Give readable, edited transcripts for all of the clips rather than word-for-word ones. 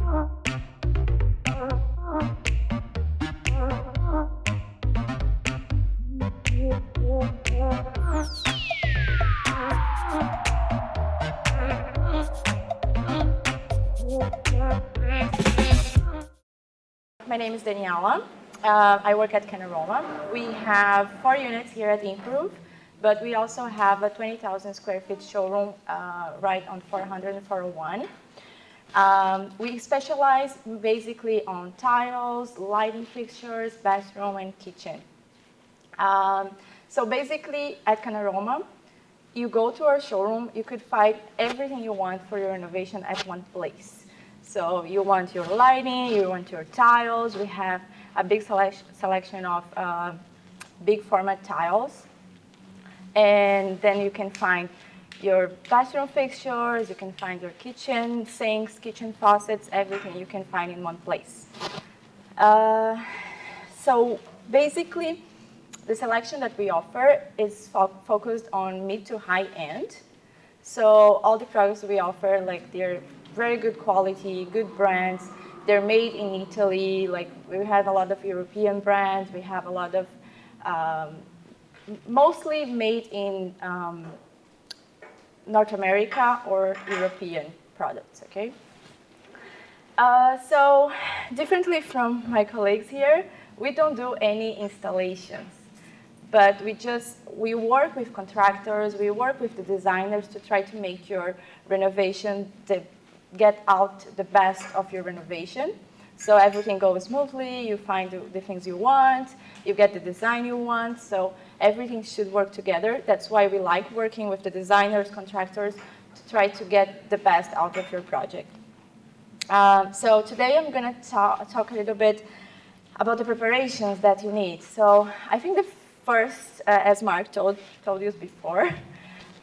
My name is Daniela. I work at Canaroma. We have 4 units here at Improve, but we also have a 20,000 square feet showroom right on 400 and 401. We specialize basically on tiles, lighting fixtures, bathroom, and kitchen. So basically at Canaroma, you go to our showroom, you could find everything you want for your renovation at one place. So you want your lighting, you want your tiles. We have a big selection of big format tiles. And then you can find your bathroom fixtures, you can find your kitchen sinks, kitchen faucets, everything you can find in one place. So basically, the selection that we offer is focused on mid to high end. So all the products we offer, like they're very good quality, good brands. They're made in Italy. Like we have a lot of European brands. We have a lot of mostly made in North America or European products. Okay. So differently from my colleagues here, we don't do any installations. But we work with contractors, we work with the designers to try to make your renovation, get out the best of your renovation. So everything goes smoothly, you find the things you want, you get the design you want, so everything should work together. That's why we like working with the designers, contractors, to try to get the best out of your project. So today I'm gonna talk a little bit about the preparations that you need. So I think the first, as Mark told you before,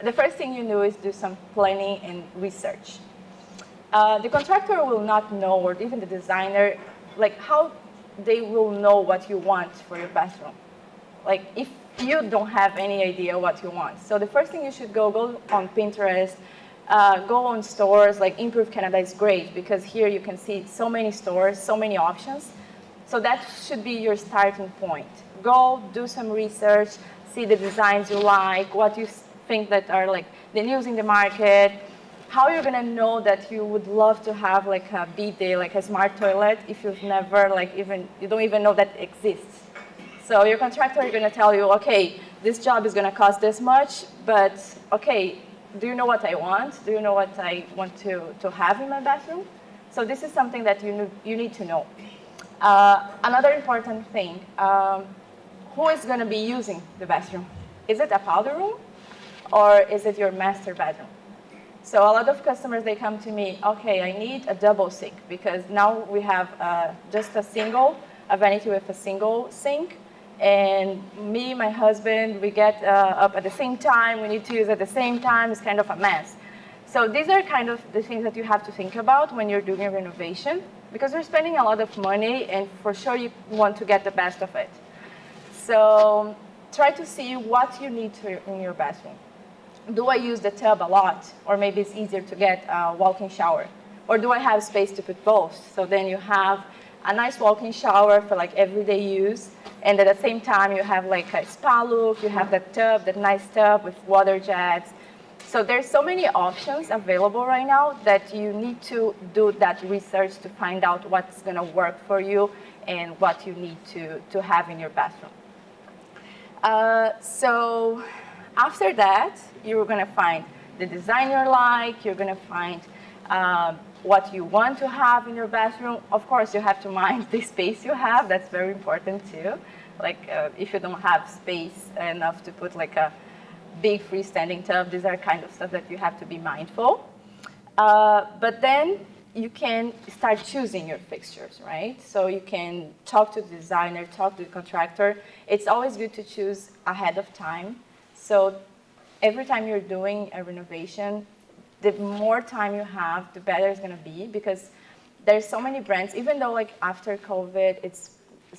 the first thing you do is do some planning and research. The contractor will not know, or even the designer, like how they will know what you want for your bathroom. Like if you don't have any idea what you want. So the first thing you should go on Pinterest, go on stores, like Improve Canada is great because here you can see so many stores, so many options. So that should be your starting point. Go do some research, see the designs you like, what you think that are like the news in the market, how you're gonna know that you would love to have like a bidet, like a smart toilet, if you've never you don't even know that exists. So your contractor is gonna tell you, okay, this job is gonna cost this much, but okay, do you know what I want? Do you know what I want to have in my bathroom? So this is something that you need to know. Another important thing, who is gonna be using the bathroom? Is it a powder room or is it your master bedroom? So a lot of customers, they come to me, okay, I need a double sink because now we have just a vanity with a single sink. And me, my husband, we get up at the same time, we need to use at the same time, it's kind of a mess. So these are kind of the things that you have to think about when you're doing a renovation because you're spending a lot of money and for sure you want to get the best of it. So try to see what you need in your bathroom. Do I use the tub a lot? Or maybe it's easier to get a walk-in shower? Or do I have space to put both? So then you have a nice walk-in shower for like everyday use, and at the same time you have like a spa look, you have that tub, that nice tub with water jets. So there's so many options available right now that you need to do that research to find out what's gonna work for you and what you need to have in your bathroom. So after that, you're going to find the design you like, you're going to find what you want to have in your bathroom. Of course, you have to mind the space you have. That's very important too. Like if you don't have space enough to put like a big freestanding tub, these are kind of stuff that you have to be mindful. But then you can start choosing your fixtures, right? So you can talk to the designer, talk to the contractor. It's always good to choose ahead of time. So every time you're doing a renovation, the more time you have, the better it's gonna be because there's so many brands, even though like after COVID, it's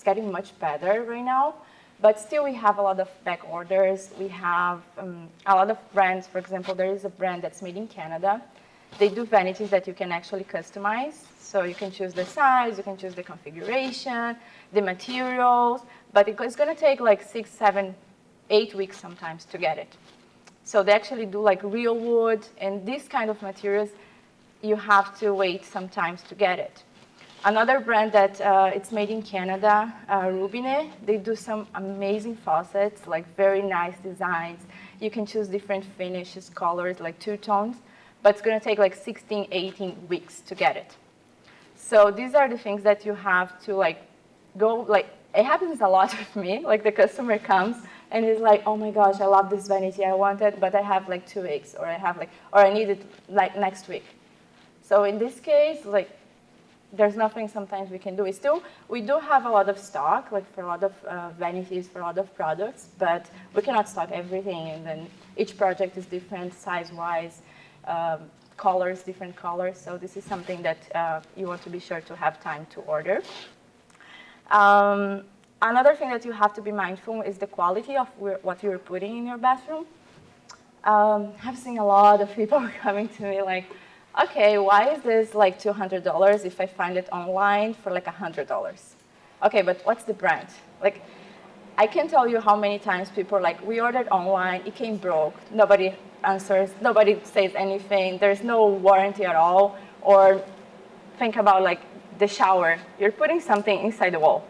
getting much better right now, but still we have a lot of back orders. We have a lot of brands. For example, there is a brand that's made in Canada, They do vanities that you can actually customize. So you can choose the size, you can choose the configuration, the materials, but it's going to take like 6, 7, 8 weeks sometimes to get it. So they actually do like real wood, and these kind of materials, you have to wait sometimes to get it. Another brand that it's made in Canada, Rubine, they do some amazing faucets, like very nice designs. You can choose different finishes, colors, like 2 tones, but it's going to take like 16, 18 weeks to get it. So these are the things that you have to like go, like it happens a lot with me, like the customer comes and is like, oh my gosh, I love this vanity, I want it, but I have like 2 weeks, or I need it like next week. So in this case, like there's nothing sometimes we can do. We do have a lot of stock, like for a lot of vanities, for a lot of products, but we cannot stock everything, and then each project is different size-wise, colors, different colors, so this is something that you want to be sure to have time to order. Another thing that you have to be mindful is the quality of what you're putting in your bathroom. I've seen a lot of people coming to me like, okay, why is this like $200 if I find it online for like $100? Okay, but what's the brand? Like, I can tell you how many times people are like, we ordered online, it came broke, nobody answers, nobody says anything, there's no warranty at all. Or think about like the shower. You're putting something inside the wall.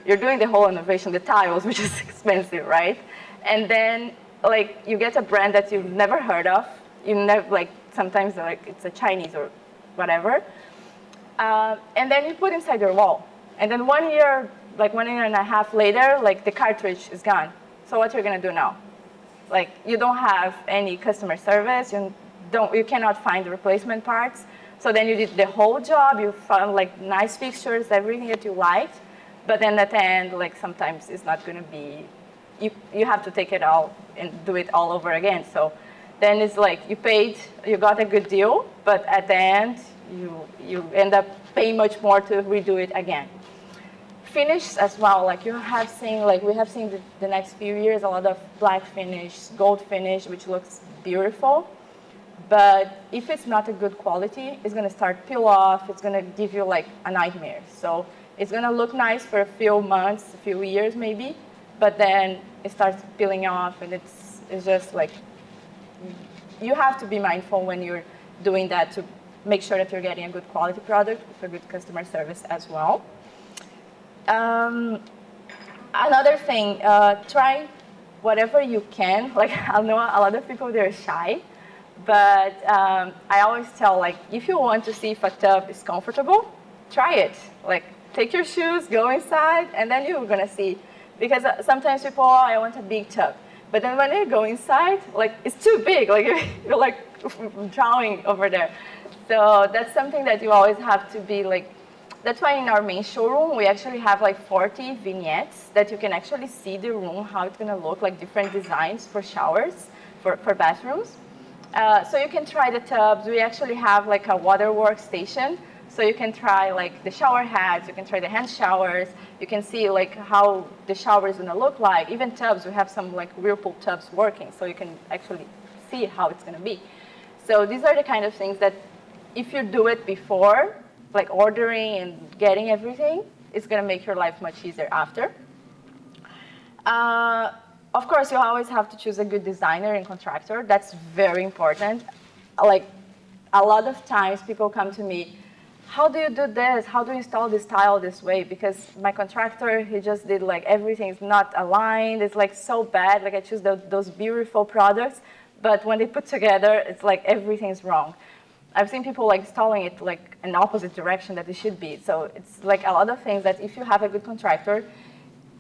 You're doing the whole renovation, the tiles, which is expensive, right? And then like you get a brand that you've never heard of, you never like, sometimes like it's a Chinese or whatever, and then you put inside your wall. And then 1 year, like 1 year and a half later, like the cartridge is gone. So what you're gonna do now? Like you don't have any customer service, you cannot find the replacement parts. So then you did the whole job, you found like nice fixtures, everything that you liked, but then at the end, like sometimes it's not gonna be, you have to take it all and do it all over again. So then it's like you paid, you got a good deal, but at the end, you end up paying much more to redo it again. Finish as well, like you have seen, like we have seen the next few years, a lot of black finish, gold finish, which looks beautiful. But if it's not a good quality, it's gonna start peel off, it's gonna give you like a nightmare. So it's gonna look nice for a few months, a few years maybe, but then it starts peeling off, and it's just like, you have to be mindful when you're doing that to make sure that you're getting a good quality product with a good customer service as well. Another thing, try whatever you can. Like I know a lot of people, they're shy, but I always tell, like, if you want to see if a tub is comfortable, try it. Like take your shoes, go inside, and then you're gonna see. Because sometimes people, oh, I want a big tub. But then when you go inside, like it's too big, like you're like drowning over there. So that's something that you always have to be like, that's why in our main showroom, we actually have like 40 vignettes that you can actually see the room, how it's gonna look, like different designs for showers, for bathrooms. So you can try the tubs. We actually have like a water workstation. So you can try like the shower heads, you can try the hand showers, you can see like how the shower is gonna look like. Even tubs, we have some like Whirlpool tubs working, so you can actually see how it's gonna be. So these are the kind of things that if you do it before, like ordering and getting everything, it's gonna make your life much easier after. Of course, you always have to choose a good designer and contractor. That's very important. Like a lot of times people come to me, how do you do this? How do you install this tile this way? Because my contractor, he just did like everything is not aligned. It's like so bad. Like I choose those beautiful products, but when they put together, it's like everything's wrong. I've seen people like installing it like in opposite direction that it should be. So it's like a lot of things that if you have a good contractor,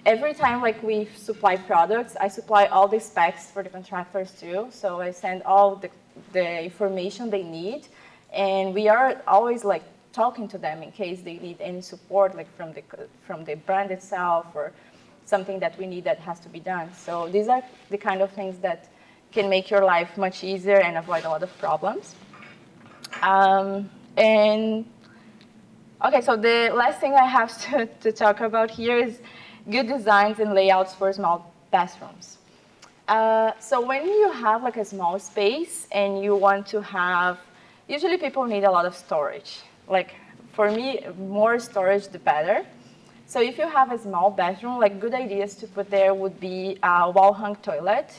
every time like we supply products, I supply all the specs for the contractors too. So I send all the information they need, and we are always like talking to them in case they need any support, like from the brand itself or something that we need that has to be done. So these are the kind of things that can make your life much easier and avoid a lot of problems. And okay, so the last thing I have to talk about here is good designs and layouts for small bathrooms. So when you have like a small space and you want to have, usually people need a lot of storage. Like for me, more storage the better. So if you have a small bathroom, like good ideas to put there would be a wall-hung toilet.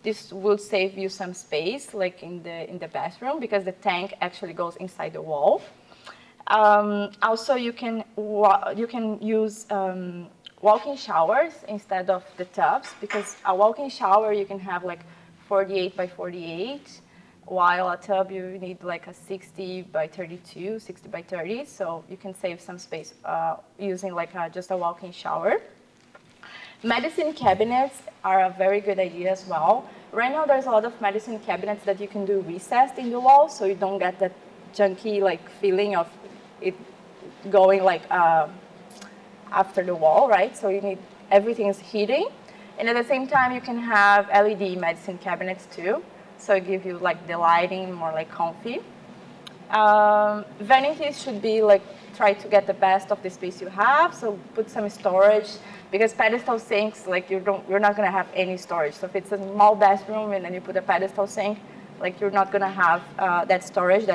This will save you some space, like in the bathroom, because the tank actually goes inside the wall. Also, you can use walk-in showers instead of the tubs, because a walk-in shower you can have like 48 by 48, while a tub you need like a 60 by 32, 60 by 30. So you can save some space using like just a walk-in shower. Medicine cabinets are a very good idea as well. Right now, there's a lot of medicine cabinets that you can do recessed in the wall, so you don't get that junky like feeling of it going like after the wall, right? So you need everything is heating, and at the same time, you can have LED medicine cabinets too, so it gives you like the lighting more like comfy. Vanities should be like try to get the best of the space you have, so put some storage, because pedestal sinks, like you're not gonna have any storage. So if it's a small bathroom and then you put a pedestal sink, like you're not gonna have that storage.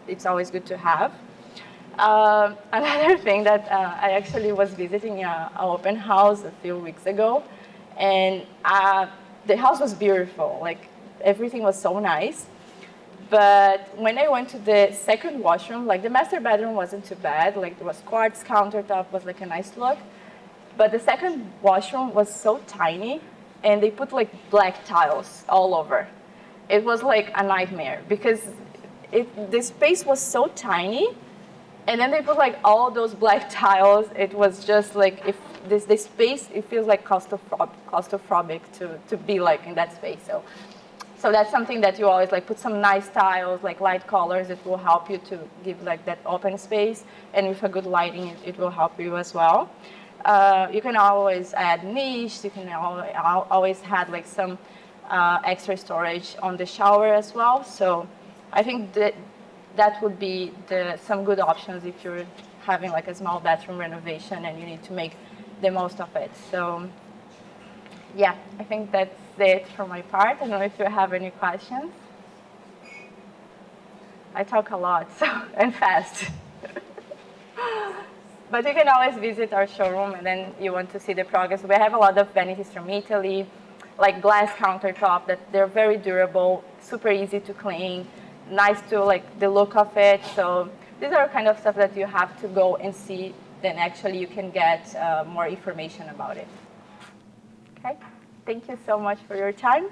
It's always good to have. Another thing that I actually was visiting an open house a few weeks ago, and the house was beautiful. Like everything was so nice. But when I went to the second washroom, like the master bedroom wasn't too bad. Like there was quartz countertop, was like a nice look. But the second washroom was so tiny, and they put like black tiles all over. It was like a nightmare because the space was so tiny, and then they put like all those black tiles. It was just like if the space, it feels like claustrophobic to be like in that space. So that's something that you always like put some nice tiles, like light colors. It will help you to give like that open space, and with a good lighting, it will help you as well. You can always add niche. You can always add like some extra storage on the shower as well. So I think that would be some good options if you're having like a small bathroom renovation and you need to make the most of it. So yeah, I think that's it for my part. I don't know if you have any questions. I talk a lot and fast. But you can always visit our showroom, and then you want to see the progress. We have a lot of vanities from Italy, like glass countertop, that they're very durable, super easy to clean, nice to like the look of it. So these are kind of stuff that you have to go and see, then actually you can get more information about it. Okay, thank you so much for your time.